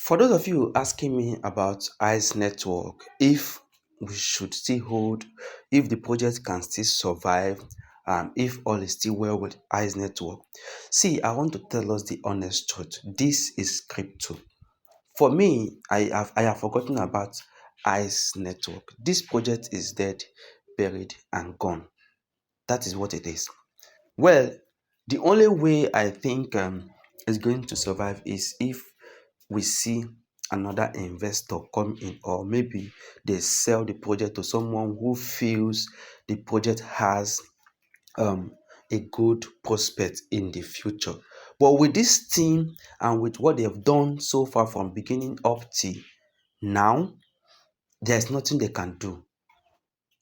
For those of you asking me about ICE network, if we should still hold, if the project can still survive, if all is still well with ICE network, see, I want to tell us the honest truth. This is crypto. For me, I have forgotten about ICE network. This project is dead, buried, and gone. That is what it is. Well, the only way I think it's going to survive is if we see another investor come in, or maybe they sell the project to someone who feels the project has um, a good prospect in the future. But with this team and with what they have done so far from beginning up to now, there's nothing they can do.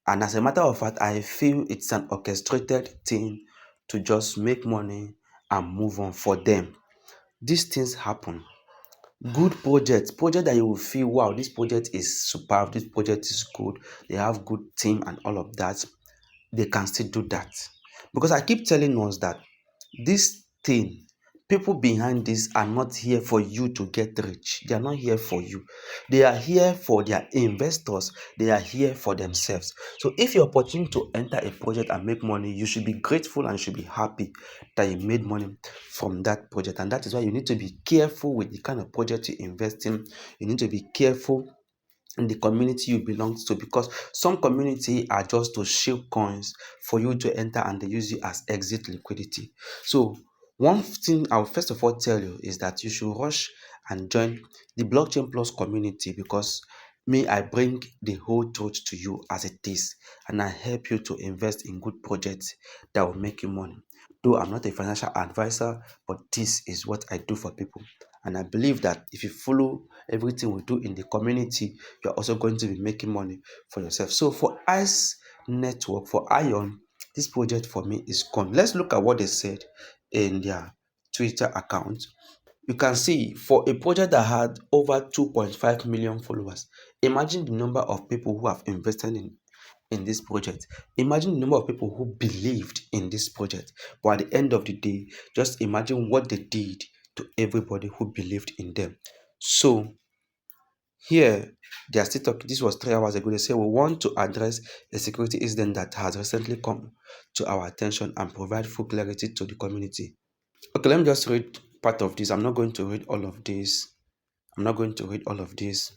And as a matter of fact, I feel it's an orchestrated thing to just make money and move on for them. These things happen. Good project that you will feel, wow, this project is superb, this project is good, they have good team and all of that, they can still do that. Because I keep telling us that this thing, people behind this are not here for you to get rich. They are not here for you. They are here for their investors. They are here for themselves. So if you're opportunity to enter a project and make money, you should be grateful and should be happy that you made money from that project. And that is why you need to be careful with the kind of project you invest in. You need to be careful in the community you belong to, because some community are just to shield coins for you to enter and they use you as exit liquidity. So one thing I'll first of all tell you is that you should rush and join the Blockchain Plus community, because me, I bring the whole truth to you as it is, and I help you to invest in good projects that will make you money. Though I'm not a financial advisor, but this is what I do for people. And I believe that if you follow everything we do in the community, you're also going to be making money for yourself. So for ICE network, for Ion, this project for me is gone. Let's look at what they said in their Twitter account. You can see for a project that had over 2.5 million followers, imagine the number of people who have invested in this project. Imagine the number of people who believed in this project. But at the end of the day, just imagine what they did to everybody who believed in them. So here, they are still talking. This was 3 hours ago. They say we want to address a security incident that has recently come to our attention and provide full clarity to the community. Okay, let me just read part of this. I'm not going to read all of this. I'm not going to read all of this.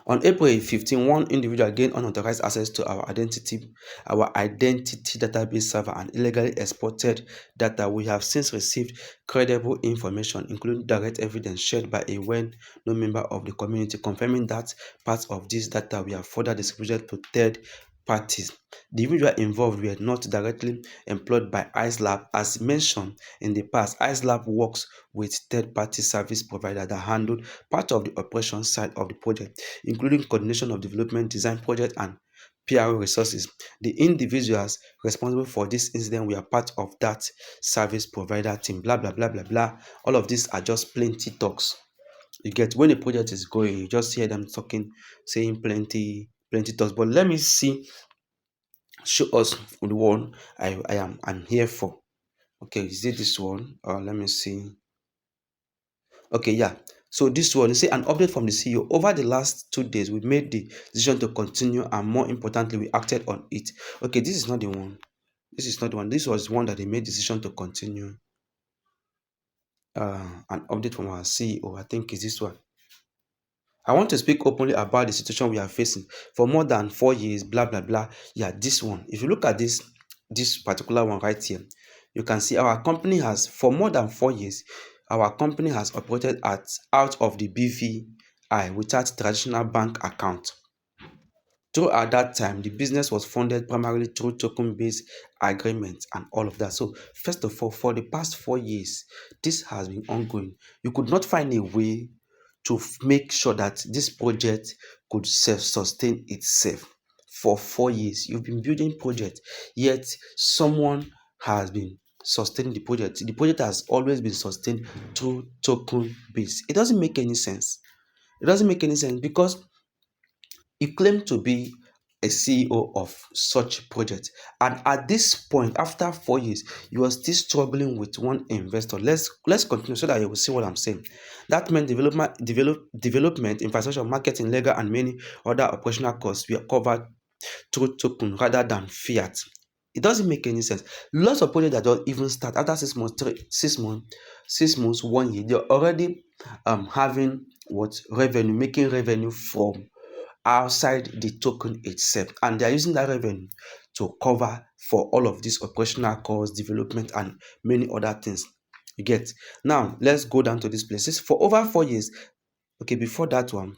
On April 15, one individual gained unauthorized access to our identity database server and illegally exported data. We have since received credible information, including direct evidence shared by a well-known member of the community, confirming that parts of this data were further distributed to third parties. The individual involved were not directly employed by IceLab. As mentioned in the past, IceLab works with third-party service providers that handled part of the operation side of the project, including coordination of development, design project, and PRO resources. The individuals responsible for this incident were part of that service provider team. Blah blah blah blah blah. All of these are just plenty talks. You get, when a project is going, you just hear them talking, saying plenty talks. But let me see, show us the one I'm here for. Okay, is it this one? Let me see. Okay, yeah. So this one, you see an update from the CEO. Over the last 2 days, we made the decision to continue, and more importantly, we acted on it. Okay, this is not the one. This is not the one. This was one that they made decision to continue. An update from our CEO. I think is this one. I want to speak openly about the situation we are facing for more than 4 years. Blah blah blah. Yeah, this one. If you look at this particular one right here, you can see our company has, for more than 4 years, our company has operated out of the BVI without traditional bank account. Throughout that time, the business was funded primarily through token-based agreements and all of that. So, first of all, for the past 4 years, this has been ongoing. You could not find a way to make sure that this project could self-sustain itself. For 4 years, you've been building project, yet someone has been sustaining the project. The project has always been sustained through token base. It doesn't make any sense. It doesn't make any sense because you claim to be a CEO of such project. And at this point, after 4 years, you are still struggling with one investor. Let's continue so that you will see what I'm saying. That meant development, infrastructure, marketing, legal, and many other operational costs were covered through token rather than fiat. It doesn't make any sense. Lots of projects that don't even start after 6 months, 6 months, 1 year, they're already having what revenue, making revenue from outside the token itself, and they are using that revenue to cover for all of these operational costs, development, and many other things. You get. Now let's go down to this place. For over 4 years, okay, before that one,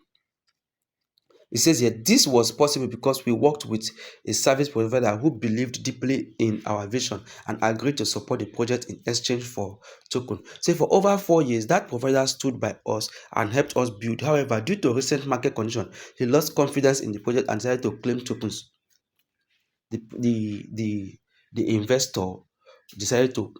it says here, this was possible because we worked with a service provider who believed deeply in our vision and agreed to support the project in exchange for token. So for over 4 years, that provider stood by us and helped us build. However, due to recent market conditions, he lost confidence in the project and decided to claim tokens. The investor decided to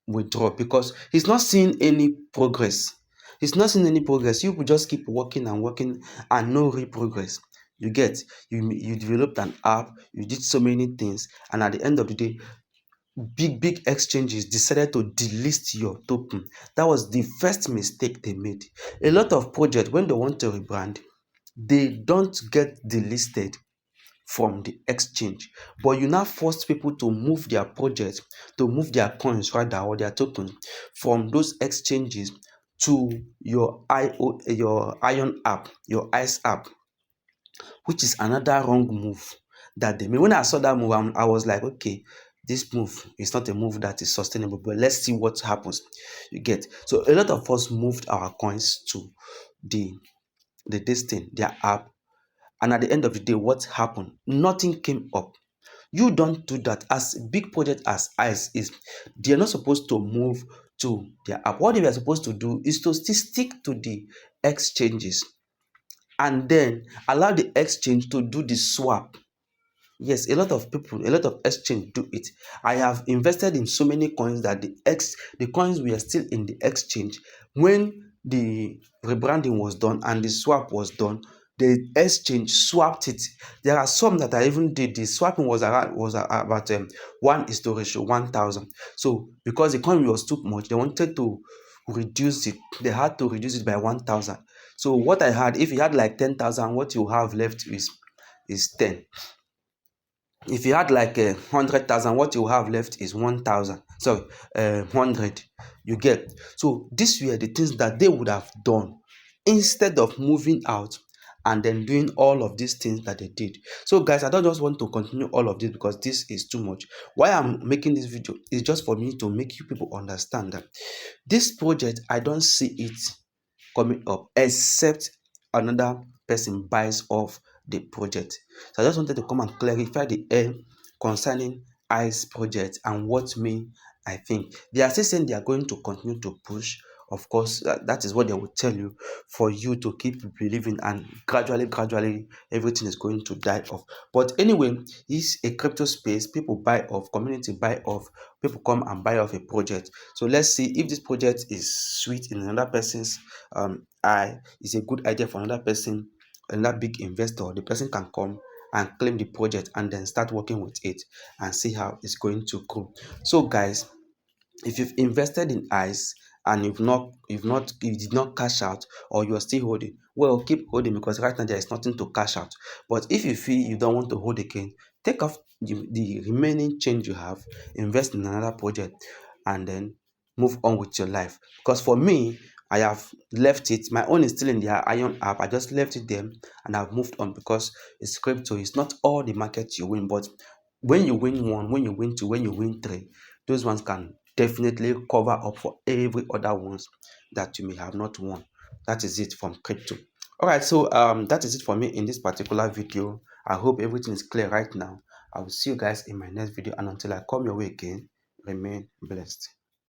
withdraw because he's not seeing any progress. He's not seeing any progress. You could just keep working and working and no real progress. You get. You developed an app, you did so many things, and at the end of the day, big exchanges decided to delist your token. That was the first mistake they made. A lot of projects, when they want to rebrand, they don't get delisted from the exchange, but you now force people to move their projects, to move their coins rather, or their tokens from those exchanges to your Ion app, your Ice app, which is another wrong move that they made. When I saw that move, I was like, okay, this move is not a move that is sustainable, but let's see what happens. You get. So a lot of us moved our coins to the this thing, their app, and at the end of the day, what happened? Nothing came up. You don't do that. As big project as ICE is, they're not supposed to move to their app. What they are supposed to do is to still stick to the exchanges and then allow the exchange to do the swap. Yes, a lot of people, a lot of exchange do it. I have invested in so many coins that the coins were still in the exchange when the rebranding was done and the swap was done. The exchange swapped it. There are some that I even did. The swapping was about 1:1,000. So because the coin was too much, they wanted to reduce it. They had to reduce it by 1,000. So what I had, if you had like 10,000, what you have left is 10. If you had like 100,000, what you have left is 1,000. Sorry, 100. You get. So these were the things that they would have done instead of moving out and then doing all of these things that they did. So guys, I don't just want to continue all of this because this is too much. Why I'm making this video is just for me to make you people understand that this project, I don't see it coming up except another person buys off the project. So I just wanted to come and clarify the air concerning ICE project and what me I think. They are still saying they are going to continue to push. Of course, that is what they will tell you for you to keep believing, and gradually, everything is going to die off. But anyway, it's a crypto space. People buy off, community buy off, people come and buy off a project. So let's see if this project is sweet in another person's eye, is a good idea for another person, another big investor. The person can come and claim the project and then start working with it and see how it's going to grow. So guys, if you've invested in ICE and you did not cash out, or you are still holding, well, keep holding because right now there is nothing to cash out. But if you feel you don't want to hold again, take off the remaining change you have, invest in another project, and then move on with your life. Because for me, I have left it. My own is still in the Ion app. I just left it there and I've moved on because it's crypto. It's not all the markets you win, but when you win one, when you win two, when you win three, those ones can definitely cover up for every other ones that you may have not won. That is it from crypto. All right, so that is it for me in this particular video. I hope everything is clear right now. I will see you guys in my next video, and until I come your way again, remain blessed.